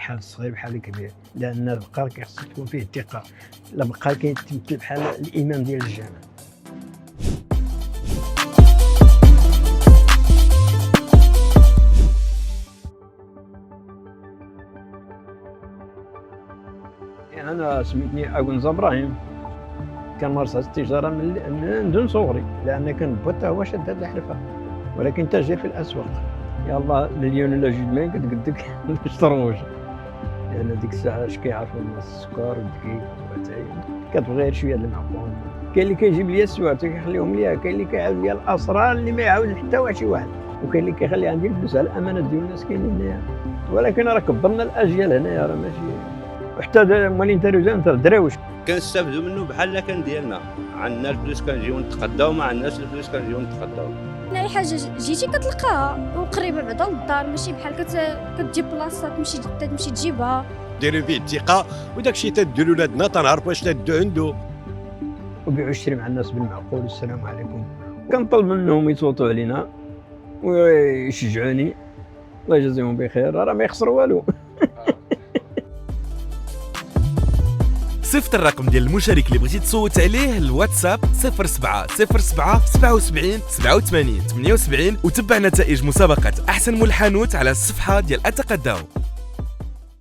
بحال الصغير بحال الكبير، لأن البقال خص تكون فيه الثقة، البقال كيتمثل بحال الإمام ديال الجامع. أنا سميتني أكونزا إبراهيم، كنمارس هاد التجارة من صغري، لأن كان با حتى هو شاد هاد الحرفة، ولكن تاجر في الأسواق. يلاه مليون ولا 2 ملايين كتقدك الشطروج، لأن ديك الساعة اش كيعرفوا الناس السكر والدقيق واتاي، كتبغي غير شوية د المعقول. كاين اللي كيجيب ليا السوايع كيخليهم ليا، كاين اللي كيعاود ليا الأسرار اللي ما يعاود حتى واحد شي واحد، وكاين اللي كيخلي عندي الفلوس على الأمانة ديال الناس كاينين ليا. ولكن راه كبرنا الأجيال هنايا، راه ماشي وحتى مالين تاروزان حتى الدراوش كنستافدوا منه بحال كان ديالنا، عندنا الفلوس كنجيو نتقداو، ما عندناش الفلوس كنجيو نتقداو. اي حاجه جيتي كتلقاها وقريبه بعدا للدار، ماشي بحال كتجيب بلاصه تمشي تجيبها. دايرين فيه الثقه، وداك الشيء تدير لولادنا تنعرفوا واش تدو عنده. وبيعوا الشري مع الناس بالمعقول. السلام عليكم. كنطلب منهم يصوتوا علينا ويشجعوني، الله يجازيهم بخير، راه ما يخسروا والو. صيفط الرقم ديال المشارك اللي بغيتي تصوت عليه الواتساب 07 07 77 87 78 وتبع نتائج مسابقة أحسن ملحنوت على الصفحة ديال أتقداو.